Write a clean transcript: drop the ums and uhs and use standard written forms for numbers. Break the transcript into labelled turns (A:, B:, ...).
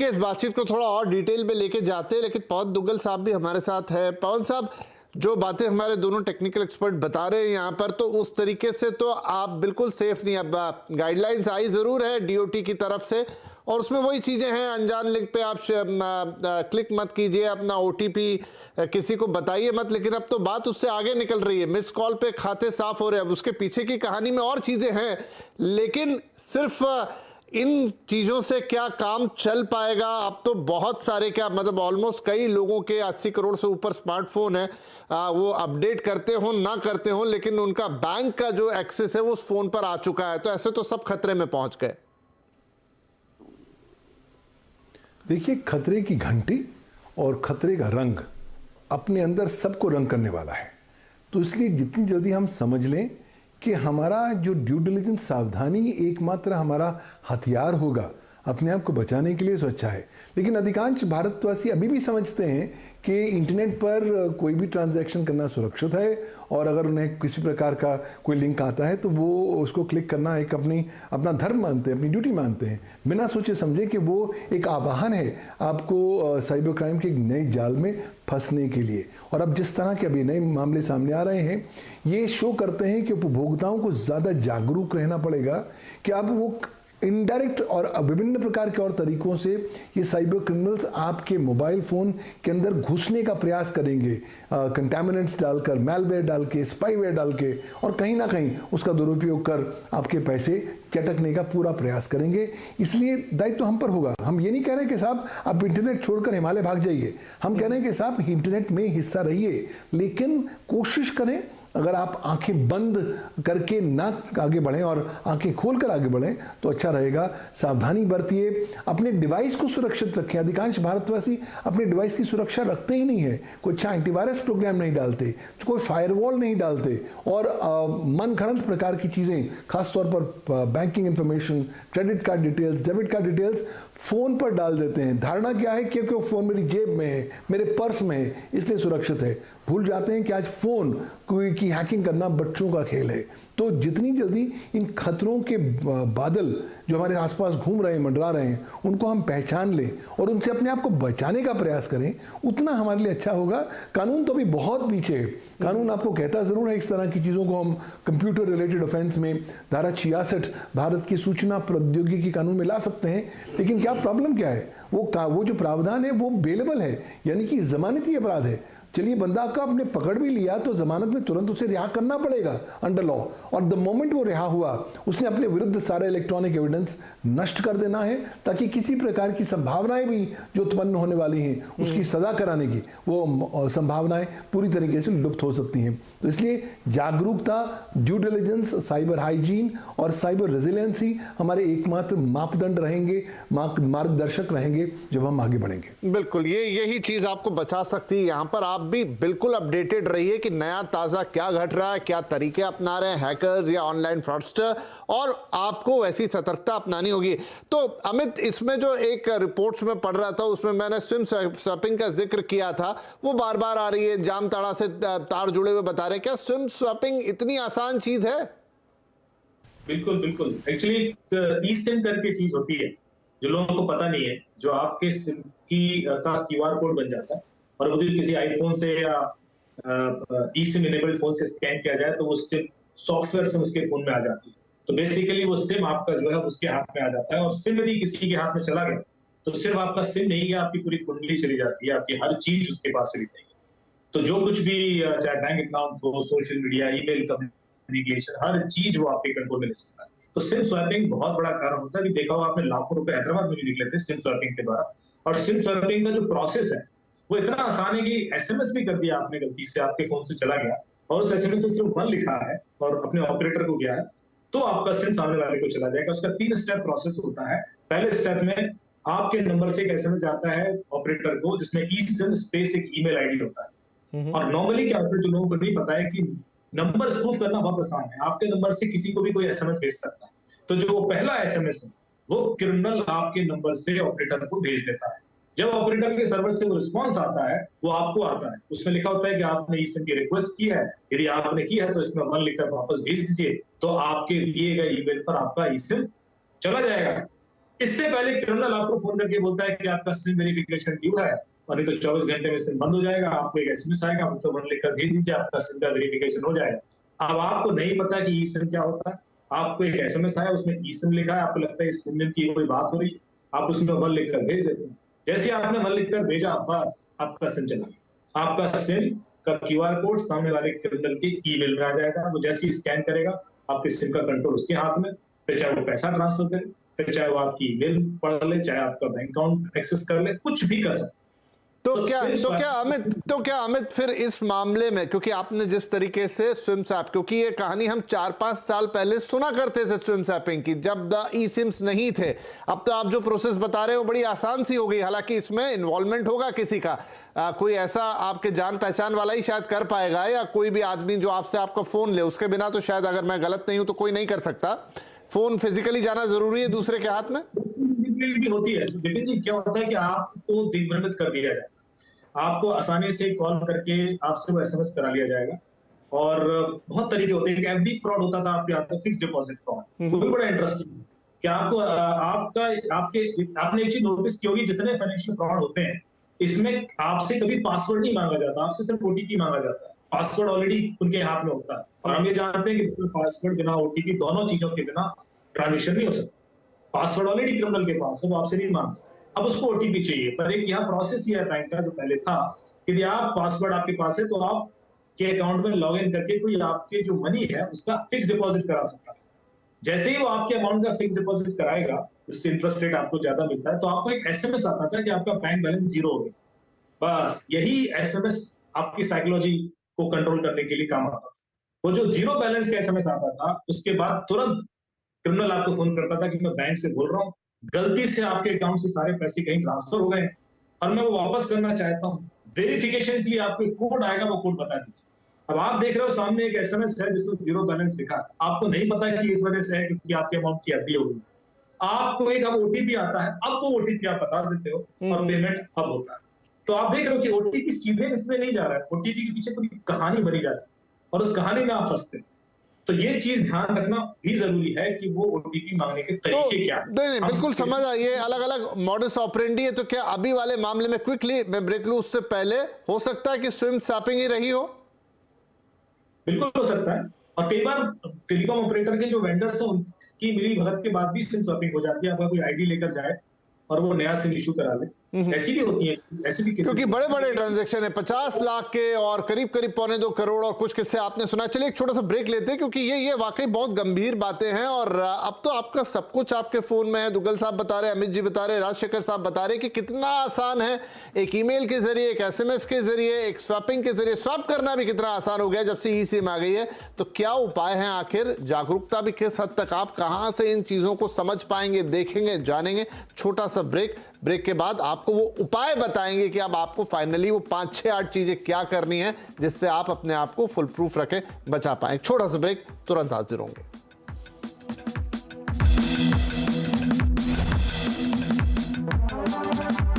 A: कि इस बातचीत को थोड़ा और डिटेल में लेके जाते हैं, लेकिन पवन दुग्गल साहब भी हमारे साथ है। पवन साहब, जो बातें हमारे दोनों टेक्निकल एक्सपर्ट बता रहे हैं यहाँ पर, तो उस तरीके से तो आप बिल्कुल सेफ नहीं। अब गाइडलाइंस आई जरूर है डीओटी की तरफ से, और उसमें वही चीजें हैं, अनजान लिंक पे आप क्लिक मत कीजिए, अपना ओटीपी किसी को बताइए मत। लेकिन अब तो बात उससे आगे निकल रही है, मिस कॉल पे खाते साफ हो रहे हैं। अब उसके पीछे की कहानी में और चीजें हैं, लेकिन सिर्फ इन चीजों से क्या काम चल पाएगा? अब तो बहुत सारे, क्या मतलब ऑलमोस्ट कई लोगों के 80 करोड़ से ऊपर स्मार्टफोन है, वो अपडेट करते हो ना करते हो, लेकिन उनका बैंक का जो एक्सेस है वो उस फोन पर आ चुका है। तो ऐसे तो सब खतरे में पहुंच गए।
B: देखिए, खतरे की घंटी और खतरे का रंग अपने अंदर सबको रंग करने वाला है। तो इसलिए जितनी जल्दी हम समझ लें कि हमारा जो ड्यू डिलिजेंस, सावधानी एकमात्र हमारा हथियार होगा अपने आप को बचाने के लिए, सो अच्छा है। लेकिन अधिकांश भारतवासी अभी भी समझते हैं कि इंटरनेट पर कोई भी ट्रांजैक्शन करना सुरक्षित है, और अगर उन्हें किसी प्रकार का कोई लिंक आता है तो वो उसको क्लिक करना एक अपना धर्म मानते हैं, अपनी ड्यूटी मानते हैं, बिना सोचे समझे कि वो एक आवाहन है आपको साइबर क्राइम के एक नए जाल में फंसने के लिए। और अब जिस तरह के अभी नए मामले सामने आ रहे हैं, ये शो करते हैं कि उपभोक्ताओं को ज़्यादा जागरूक रहना पड़ेगा कि अब वो इनडायरेक्ट और विभिन्न प्रकार के और तरीकों से ये साइबर क्रिमिनल्स आपके मोबाइल फ़ोन के अंदर घुसने का प्रयास करेंगे, कंटामिनेंट्स डालकर, मैलवेयर डाल के, स्पाईवेयर डाल के, और कहीं ना कहीं उसका दुरुपयोग कर आपके पैसे चटकने का पूरा प्रयास करेंगे। इसलिए दायित्व हम पर होगा। हम ये नहीं कह रहे कि साहब आप इंटरनेट छोड़कर हिमालय भाग जाइए, हम कह रहे हैं कि साहब इंटरनेट में हिस्सा रहिए, लेकिन कोशिश करें अगर आप आंखें बंद करके ना आगे बढ़ें और आंखें खोलकर आगे बढ़ें तो अच्छा रहेगा। सावधानी बरतिए, अपने डिवाइस को सुरक्षित रखें। अधिकांश भारतवासी अपने डिवाइस की सुरक्षा रखते ही नहीं है, कोई अच्छा एंटीवायरस प्रोग्राम नहीं डालते, कोई फायरवॉल नहीं डालते, और मन घड़ंत प्रकार की चीज़ें, खासतौर पर banking information, credit card details, debit card details phone पर डाल देते हैं। धारणा क्या है? क्योंकि वो फ़ोन मेरी जेब में है, मेरे पर्स में है, इसलिए सुरक्षित है। भूल जाते हैं कि आज फ़ोन की हैकिंग करना बच्चों का खेल है। तो जितनी जल्दी इन खतरों के बादल जो हमारे आसपास घूम रहे हैं, मंडरा रहे हैं, उनको हम पहचान लें और उनसे अपने आप को बचाने का प्रयास करें, उतना हमारे लिए अच्छा होगा। कानून तो अभी बहुत पीछे है। कानून आपको कहता ज़रूर है इस तरह की चीज़ों को हम कंप्यूटर रिलेटेड ऑफेंस में धारा 66 भारत की सूचना प्रौद्योगिकी कानून में ला सकते हैं, लेकिन क्या प्रॉब्लम क्या है? वो जो प्रावधान है वो बेलेबल है, यानी कि जमानती अपराध है। चलिए, बंदा का आपने पकड़ भी लिया तो जमानत में तुरंत उसे रिहा करना पड़ेगा अंडर लॉ, और द मोमेंट वो रिहा हुआ उसने अपने विरुद्ध सारे इलेक्ट्रॉनिक एविडेंस नष्ट कर देना है, ताकि किसी प्रकार की संभावनाएं भी जो उत्पन्न होने वाली हैं उसकी सजा कराने की वो संभावनाएं पूरी तरीके से लुप्त हो सकती हैं। तो इसलिए जागरूकता, ड्यू डिलिजेंस, साइबर हाइजीन और साइबर रेजिलियंसी हमारे एकमात्र मापदंड रहेंगे, मार्गदर्शक रहेंगे जब हम आगे बढ़ेंगे।
A: बिल्कुल, यही चीज आपको बचा सकती है। यहाँ पर आप भी बिल्कुल अपडेटेड रहिए कि नया ताजा क्या घट रहा है, क्या तरीके अपना रहे हैं हैकर्स या ऑनलाइन फ्रॉडस्टर, और आपको वैसी सतर्कता अपनानी होगी। तो अमित, इसमें जो एक रिपोर्ट्स में पढ़ रहा था उसमें मैंने सिम स्वैपिंग का जिक्र किया था, वो बार बार आ रही है, जाम ताड़ा से तार जुड़े हुए बता रहे हैं। क्या सिम स्वैपिंग इतनी आसान चीज है?
C: बिल्कुल बिल्कुल। एक्चुअली ई सिम करके चीज होती है जो लोगों को पता नहीं है, जो आपके सिम का क्यूआर कोड बन जाता है, और यदि किसी आईफोन से या ई सिम इनेबल्ड फोन से स्कैन किया जाए तो वो सिम सॉफ्टवेयर से उसके फोन में आ जाती है। तो बेसिकली वो सिम आपका जो है उसके हाथ में आ जाता है, और सिम यदि किसी के हाथ में चला गया तो सिर्फ आपका सिम नहीं है, आपकी पूरी कुंडली चली जाती है, आपकी हर चीज उसके पास चली जाएगी। तो जो कुछ भी, चाहे बैंक अकाउंट हो, सोशल मीडिया, ईमेल कम्युनिकेशन, हर चीज वो आपके कंट्रोल में ले सकता है। तो सिम स्वैपिंग बहुत बड़ा कारण होता है कि देखा हो आपने, लाखों रुपए हैदराबाद में भी निकले थे सिम स्वैपिंग के द्वारा। और सिम स्वैपिंग का जो प्रोसेस है वो इतना आसान है कि एसएमएस भी कर दिया आपने, गलती से आपके फोन से चला गया और उस एसएमएस में सिर्फ 1 लिखा है और अपने ऑपरेटर को गया है, तो आपका सिम सामने वाले को चला जाएगा। उसका 3 स्टेप प्रोसेस होता है। पहले स्टेप में आपके नंबर से एक एसएमएस जाता है ऑपरेटर को, जिसमें ई सिम स्पेस एक ईमेल आईडी होता है। और नॉर्मली क्या होता है, जो लोगों को नहीं पता है कि नंबर स्पूफ करना बहुत आसान है। आपके नंबर से किसी को भी कोई एसएमएस भेज सकता है। तो जो पहला एसएमएस है वो क्रिमिनल आपके नंबर से ऑपरेटर को भेज देता है। जब ऑपरेटर के सर्वर से वो रिस्पांस आता है, वो आपको आता है, उसमें लिखा होता है कि आपने ई सिम की रिक्वेस्ट की है, यदि आपने की है तो इसमें 1 लिखकर वापस भेज दीजिए, तो आपके दिए गए ईमेल पर आपका ई सिम चला जाएगा। इससे पहले क्रिमिनल आपको फोन करके बोलता है कि आपका सिम वेरिफिकेशन ड्यू है और नहीं तो 24 घंटे में सिम बंद हो जाएगा, आपको एक एसएमएस आएगा, उस पर लिखकर भेज दीजिए, आपका सिम का वेरिफिकेशन हो जाएगा। अब आपको नहीं पता कि ई सिम क्या होता है, आपको एक एसएमएस आया, उसमें ई सिम लिखा है, आपको लगता है इस सिम की कोई बात हो रही है, आप उसमें वन लिखकर भेज देते हैं। जैसे आपने वन लिखकर भेजा, बस आपका सिम चला गया। आपका सिम का क्यूआर कोड सामने वाले क्रिमिनल के ईमेल में आ जाएगा, वो जैसे ही स्कैन करेगा आपके सिम का कंट्रोल उसके हाथ में, फिर चाहे वो पैसा ट्रांसफर करे, फिर चाहे वो आपकी ईमेल पढ़ ले, चाहे आपका बैंक अकाउंट एक्सेस कर ले, कुछ भी कर सकते।
A: तो क्या अमित फिर इस मामले में, क्योंकि आपने जिस तरीके से स्विम स्वैप, क्योंकि ये कहानी हम 4-5 साल पहले सुना करते थे स्विम स्वैपिंग की, जब ई सिम्स नहीं थे। अब तो आप जो प्रोसेस बता रहे हो बड़ी आसान सी हो गई, हालांकि इसमें इन्वॉल्वमेंट होगा किसी का, कोई ऐसा आपके जान पहचान वाला ही शायद कर पाएगा, या कोई भी आदमी जो आपसे आपका फोन ले, उसके बिना तो शायद, अगर मैं गलत नहीं हूं तो कोई नहीं कर सकता। फोन फिजिकली जाना जरूरी है दूसरे के हाथ में?
C: भी होती है विपिन जी। क्या होता है कि आपको दिग्भ्रमित कर दिया जाता है, आपको आसानी से कॉल करके आपसे वो एसएमएस करा लिया जाएगा, और बहुत तरीके होते हैं। एफडी फ्रॉड होता था आपके हाथ में, फिक्स डिपॉजिट फ्रॉड, वो भी बड़ा इंटरेस्टिंग है कि आपको आपने एक चीज नोटिस की होगी, जितने फाइनेंशियल फ्रॉड होते हैं इसमें आपसे कभी पासवर्ड नहीं मांगा जाता, आपसे सिर्फ ओटीपी मांगा जाता है। पासवर्ड ऑलरेडी उनके हाथ में होता है, और हम ये जानते हैं कि बिना पासवर्ड, बिना ओटीपी, दोनों चीजों के बिना ट्रांजेक्शन नहीं हो सकता। पासवर्ड ऑलरेडी क्रिमिनल के पास है, वो आपसे नहीं मांगता, अब उसको ओटीपी चाहिए। पर एक यहाँ प्रोसेस ही है बैंक का, जो पहले था कि यदि आप पासवर्ड आपके पास है तो आप के अकाउंट में लॉग इन करके कोई आपके जो मनी है उसका फिक्स डिपॉजिट करा सकता है। जैसे ही वो आपके अकाउंट का फिक्स डिपॉजिट कराएगा, उससे इंटरेस्ट रेट आपको ज्यादा मिलता है, तो आपको एक एसएमएस आता था कि आपका बैंक बैलेंस जीरो हो गया। बस यही एसएमएस आपकी साइकोलॉजी को कंट्रोल करने के लिए काम आता था। वो जो जीरो बैलेंस का एसएमएस आता था, उसके बाद तुरंत क्रिमिनल आपको फोन करता था कि मैं बैंक से बोल रहा हूँ, गलती से आपके अकाउंट से सारे पैसे कहीं ट्रांसफर हो गए और मैं वो वापस करना चाहता हूँ। वेरिफिकेशन के लिए आपको एक कोड आएगा, वो कोड बता दीजिए। अब आप देख रहे हो सामने एक एसएमएस है जिसमें जीरो बैलेंस लिखा है, आपको नहीं पता कि इस वजह से है क्योंकि आपके अमाउंट की एफडी हो गई। आपको एक अब ओटीपी आता है, अब वो ओटीपी आप बता देते हो और पेमेंट अब होता है। तो आप देख रहे हो कि ओटीपी सीधे इसमें नहीं जा रहा है, ओटीपी के पीछे पूरी कहानी बनी जाती है और उस कहानी में आप फंसते हैं। तो ये चीज ध्यान रखना भी जरूरी है कि वो ओटीपी मांगने के तरीके क्या हैं।
A: नहीं, बिल्कुल समझ आ, ये अलग अलग मॉडस ऑपरेंडी है। तो क्या अभी वाले मामले में, क्विकली मैं ब्रेक लूं उससे पहले, हो सकता है कि स्विम स्वैपिंग ही रही हो?
C: बिल्कुल हो सकता है, और कई बार टेलीकॉम ऑपरेटर के जो वेंडर्स हैं उनकी मिली भगत के बाद भी सिम स्वैपिंग हो जाती है। आपका कोई आईडी लेकर जाए और वो नया सिम इशू करा ले, ऐसी भी होती है, ऐसी भी
A: क्योंकि बड़े बड़े ट्रांजैक्शन है, 50 लाख के और करीब 2.25 करोड़, और कुछ किस्से आपने सुना। चलिए एक छोटा सा ब्रेक लेते हैं, क्योंकि ये वाकई बहुत गंभीर बातें हैं। और अब तो आपका सब कुछ आपके फोन में है। दुग्गल साहब बता रहे, अमित जी बता रहे, राजशेखर साहब बता रहे कि कितना आसान है, एक ईमेल के जरिए, एक एसएमएस के जरिए, एक स्वैपिंग के जरिए स्वैप करना भी कितना आसान हो गया जब से ई सिम आ गई है। तो क्या उपाय है, आखिर जागरूकता भी किस हद तक, आप कहां से इन चीजों को समझ पाएंगे, देखेंगे, जानेंगे। छोटा सा ब्रेक के बाद आपको वो उपाय बताएंगे कि अब आपको फाइनली वो 5, 6, 8 चीजें क्या करनी है जिससे आप अपने आप को फुल प्रूफ रखें, बचा पाएं। छोटा सा ब्रेक, तुरंत हाजिर होंगे।